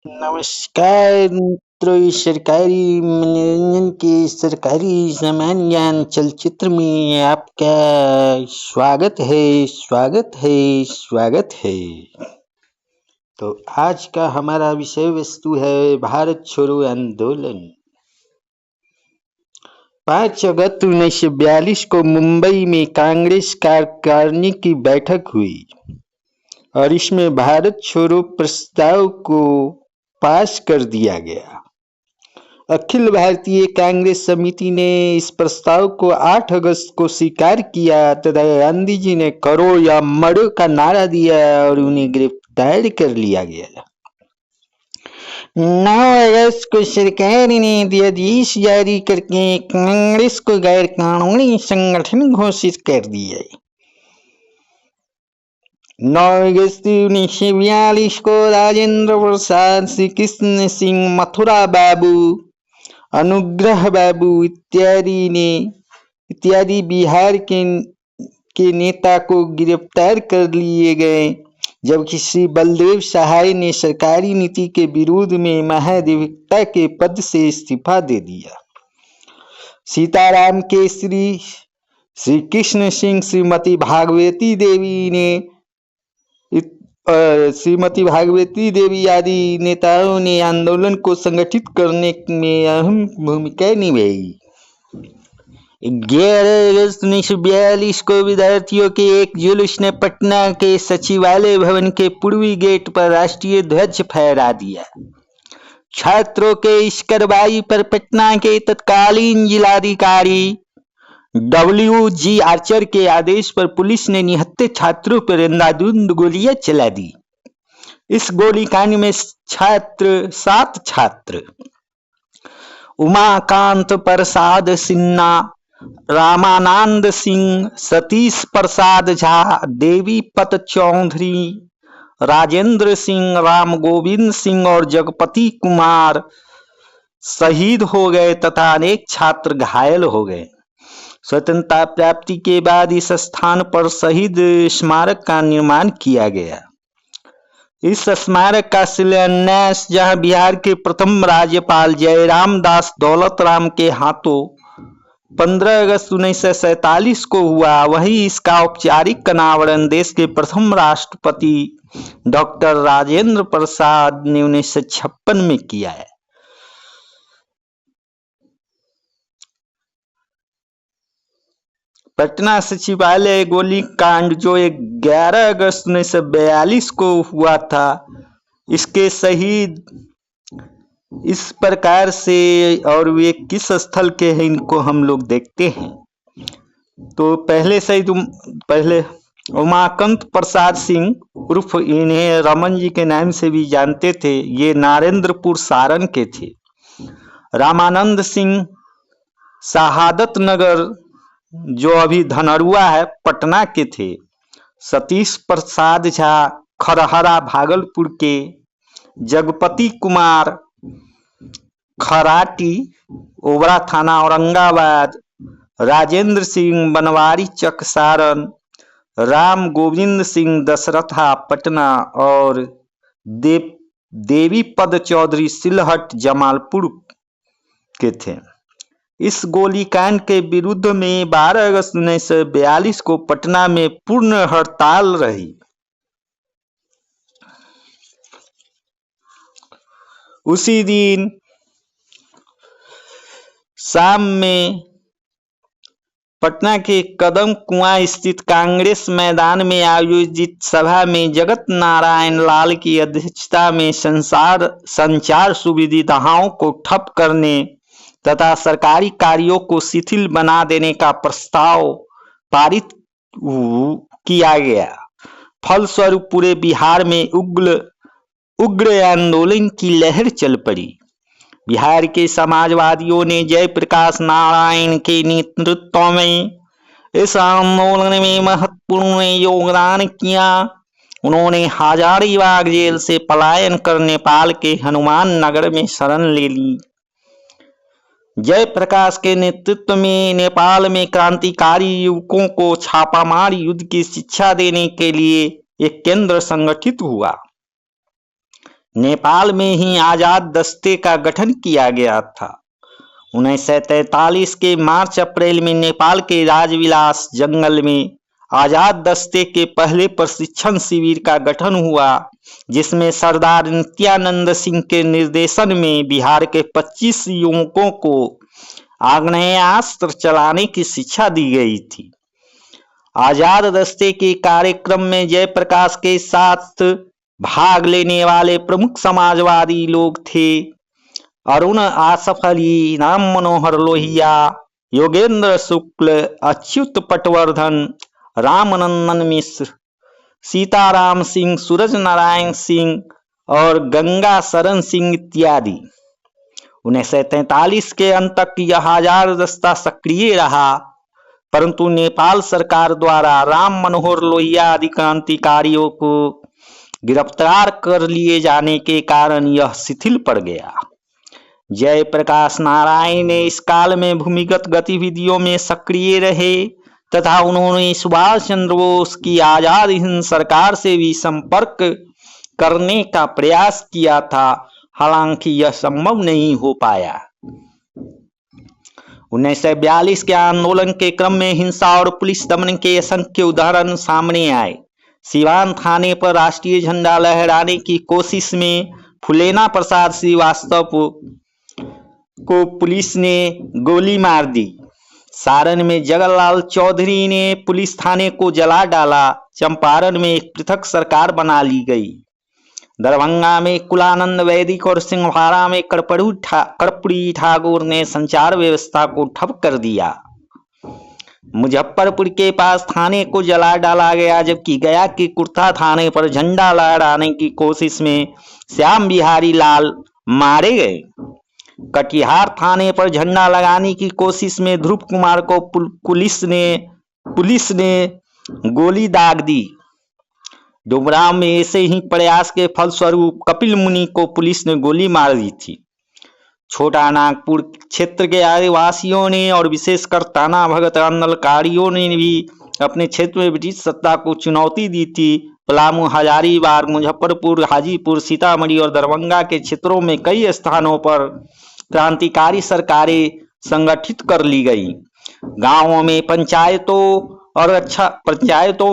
नमस्कार मित्रों, सरकारी मनोरंजन के सरकारी सामान्य ज्ञान चलचित्र में आपका स्वागत है। तो आज का हमारा विषय वस्तु है भारत छोड़ो आंदोलन। 5 अगस्त 1942 को मुंबई में कांग्रेस कार्यकारिणी की बैठक हुई और इसमें भारत छोड़ो प्रस्ताव को पास कर दिया गया। अखिल भारतीय कांग्रेस समिति ने इस प्रस्ताव को 8 अगस्त को स्वीकार किया तथा गांधी जी ने करो या मरो का नारा दिया और उन्हें गिरफ्तार कर लिया गया। 9 अगस्त को सरकार ने अध्यादेश जारी करके कांग्रेस को गैर कानूनी संगठन घोषित कर दिया। 9 अगस्त 1942 को राजेंद्र प्रसाद, श्री कृष्ण सिंह, मथुरा बाबू, अनुग्रह बाबू इत्यादि बिहार के नेता को गिरफ्तार कर लिए गए, जबकि श्री बलदेव सहाय ने सरकारी नीति के विरोध में महाधिवक्ता के पद से इस्तीफा दे दिया। सीताराम केसरी, श्री कृष्ण सिंह, श्रीमती भागवती देवी आदि नेताओं ने आंदोलन को संगठित करने में अहम भूमिका निभाई। 11 अगस्त 1942 को विद्यार्थियों के एक जुलूस ने पटना के सचिवालय भवन के पूर्वी गेट पर राष्ट्रीय ध्वज फहरा दिया। छात्रों के इस कार्रवाई पर पटना के तत्कालीन जिलाधिकारी WG आर्चर के आदेश पर पुलिस ने निहत्थे छात्रों पर अंधाधुंध गोलियां चला दी। इस गोलीकांड में 7 छात्र उमाकांत प्रसाद सिन्हा, रामानंद सिंह, सतीश प्रसाद झा, देवीपत चौधरी, राजेंद्र सिंह, राम गोविंद सिंह और जगपति कुमार शहीद हो गए तथा अनेक छात्र घायल हो गए। स्वतंत्रता प्राप्ति के बाद इस स्थान पर शहीद स्मारक का निर्माण किया गया। इस स्मारक का शिलान्यास जहां बिहार के प्रथम राज्यपाल जयराम दास दौलतराम के हाथों 15 अगस्त 1947 को हुआ, वहीं इसका औपचारिक अनावरण देश के प्रथम राष्ट्रपति डॉक्टर राजेंद्र प्रसाद ने 1956 में किया है। पटना सचिवालय गोलीकांड जो 11 अगस्त 1942 को हुआ था, इसके शहीद इस प्रकार से और वे किस स्थल के हैं इनको हम लोग देखते हैं। तो पहले उमाकांत प्रसाद सिंह उर्फ इन्हें रमन जी के नाम से भी जानते थे, ये नारेंद्रपुर सारण के थे। रामानंद सिंह शहादत नगर जो अभी धनरुआ है पटना के थे। सतीश प्रसाद झा खरहरा भागलपुर के, जगपति कुमार खराटी ओबरा थाना औरंगाबाद, राजेंद्र सिंह बनवारी चक सारण, राम गोविंद सिंह दशरथा पटना और देवीपद चौधरी सिलहट जमालपुर के थे। इस गोलीकांड के विरुद्ध में 12 अगस्त 1942 को पटना में पूर्ण हड़ताल रही। उसी दिन शाम में पटना के कदम कुआं स्थित कांग्रेस मैदान में आयोजित सभा में जगत नारायण लाल की अध्यक्षता में संचार सुविधाओं को ठप करने तथा सरकारी कार्यों को शिथिल बना देने का प्रस्ताव पारित किया गया। फलस्वरूप पूरे बिहार में उग्र आंदोलन की लहर चल पड़ी। बिहार के समाजवादियों ने जयप्रकाश नारायण के नेतृत्व में इस आंदोलन में महत्वपूर्ण योगदान किया। उन्होंने हजारीबाग जेल से पलायन कर नेपाल के हनुमान नगर में शरण ले ली। जयप्रकाश के नेतृत्व में नेपाल में क्रांतिकारी युवकों को छापामार युद्ध की शिक्षा देने के लिए एक केंद्र संगठित हुआ। नेपाल में ही आजाद दस्ते का गठन किया गया था। 1943 के मार्च अप्रैल में नेपाल के राजविलास जंगल में आजाद दस्ते के पहले प्रशिक्षण शिविर का गठन हुआ, जिसमें सरदार नित्यानंद सिंह के निर्देशन में बिहार के 25 युवकों को आग्नेयास्त्र चलाने की शिक्षा दी गई थी। आजाद दस्ते के कार्यक्रम में जयप्रकाश के साथ भाग लेने वाले प्रमुख समाजवादी लोग थे अरुण आसफ अली, राम मनोहर लोहिया, योगेंद्र शुक्ल, अच्युत पटवर्धन, रामनंदन मिश्र, सीताराम सिंह, सूरज नारायण सिंह और गंगा शरण सिंह इत्यादि। 1943 के अंत तक यह आजाद दस्ता सक्रिय रहा, परंतु नेपाल सरकार द्वारा राम मनोहर लोहिया आदि क्रांतिकारियों को गिरफ्तार कर लिए जाने के कारण यह शिथिल पड़ गया। जयप्रकाश नारायण ने इस काल में भूमिगत गतिविधियों में सक्रिय रहे तथा उन्होंने सुभाष चंद्र बोस की आजाद हिंद सरकार से भी संपर्क करने का प्रयास किया था, हालांकि यह संभव नहीं हो पाया। 1942 के आंदोलन के क्रम में हिंसा और पुलिस दमन के असंख्य उदाहरण सामने आए। सिवान थाने पर राष्ट्रीय झंडा लहराने की कोशिश में फुलेना प्रसाद श्रीवास्तव को पुलिस ने गोली मार दी। सारण में जगन्नाथ चौधरी ने पुलिस थाने को जला डाला। चंपारण में एक पृथक सरकार बना ली गई। दरभंगा में कुलानंद वैदिक और सिंहवाड़ा में कर्पूरी ठाकुर ने संचार व्यवस्था को ठप कर दिया। मुजफ्फरपुर के पास थाने को जला डाला गया, जबकि गया के कुर्था थाने पर झंडा लहराने की कोशिश में श्याम बिहारी लाल मारे गए। कटिहार थाने पर झंडा लगाने की कोशिश में ध्रुव कुमार को पुलिस ने गोली दाग दी। डुमराव में ऐसे ही प्रयास के फलस्वरूप कपिल मुनि को पुलिस ने गोली मार दी थी। छोटा नागपुर क्षेत्र के आदिवासियों ने और विशेषकर ताना भगत आंदोलनकारियों ने भी अपने क्षेत्र में ब्रिटिश सत्ता को चुनौती दी थी। पलामू, हजारीबाग, मुजफ्फरपुर, हाजीपुर, सीतामढ़ी और दरभंगा के क्षेत्रों में कई स्थानों पर क्रांतिकारी सरकारें संगठित कर ली गई। गांवों में पंचायतों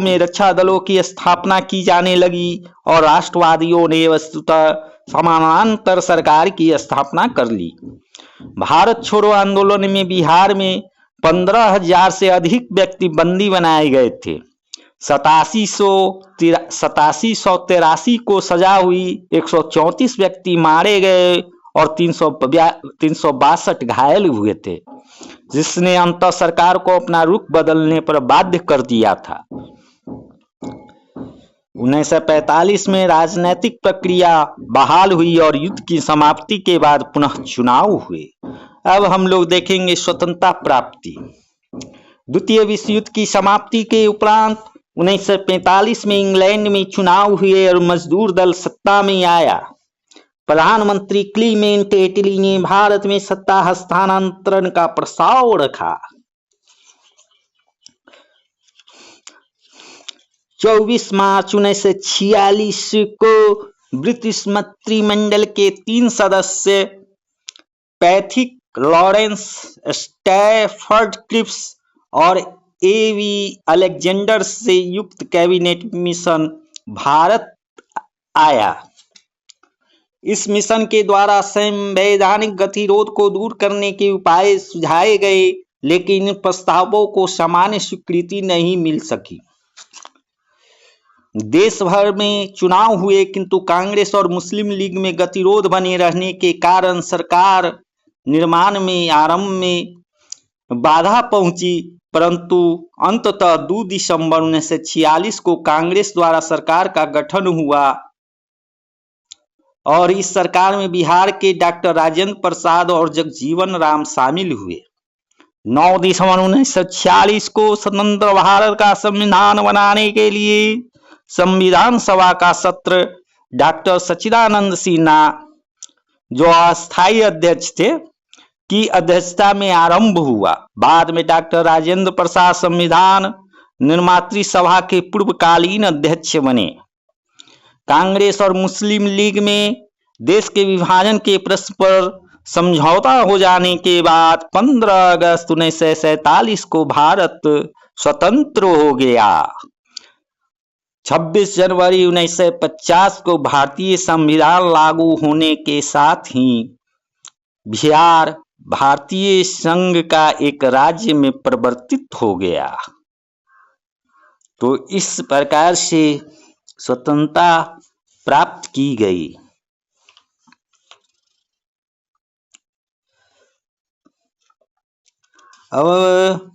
में रक्षा दलों की स्थापना की जाने लगी और राष्ट्रवादियों ने वस्तुतः समानांतर सरकार की स्थापना कर ली। भारत छोड़ो आंदोलन में बिहार में 15,000 से अधिक व्यक्ति बंदी बनाए गए थे। 8783 को सजा हुई, 134 व्यक्ति मारे गए और 362 घायल हुए थे, जिसने अंततः सरकार को अपना रुख बदलने पर बाध्य कर दिया था। 1945 में राजनीतिक प्रक्रिया बहाल हुई और युद्ध की समाप्ति के बाद पुनः चुनाव हुए। अब हम लोग देखेंगे स्वतंत्रता प्राप्ति। द्वितीय विश्व युद्ध की समाप्ति के उपरांत 1945 में इंग्लैंड में चुनाव हुए और मजदूर दल सत्ता में आया। प्रधानमंत्री क्लीमेंट एटली ने भारत में सत्ता हस्तांतरण का प्रस्ताव रखा। 24 मार्च 1946 को ब्रिटिश मंत्रिमंडल के 3 सदस्य पैथिक, लॉरेंस, स्टैफर्ड क्रिप्स और एवी अलेक्जेंडर से युक्त कैबिनेट मिशन भारत आया। इस मिशन के द्वारा संवैधानिक गतिरोध को दूर करने के उपाय सुझाए गए, लेकिन इन प्रस्तावों को सामान्य स्वीकृति नहीं मिल सकी। देश भर में चुनाव हुए, किंतु कांग्रेस और मुस्लिम लीग में गतिरोध बने रहने के कारण सरकार निर्माण में आरंभ में बाधा पहुंची, परंतु अंततः 2 दिसंबर 1946 को कांग्रेस द्वारा सरकार का गठन हुआ और इस सरकार में बिहार के डॉक्टर राजेंद्र प्रसाद और जगजीवन राम शामिल हुए। 9 दिसंबर 1946 को स्वतंत्र भारत का संविधान बनाने के लिए संविधान सभा का सत्र डॉक्टर सच्चिदानंद सिन्हा, जो अस्थायी अध्यक्ष थे, की अध्यक्षता में आरंभ हुआ। बाद में डॉक्टर राजेंद्र प्रसाद संविधान निर्मात्री सभा के पूर्वकालीन अध्यक्ष बने। कांग्रेस और मुस्लिम लीग में देश के विभाजन के प्रश्न पर समझौता हो जाने के बाद 15 अगस्त 1947 को भारत स्वतंत्र हो गया। 26 जनवरी 1950 को भारतीय संविधान लागू होने के साथ ही बिहार भारतीय संघ का एक राज्य में परिवर्तित हो गया। तो इस प्रकार से स्वतंत्रता प्राप्त की गई। अब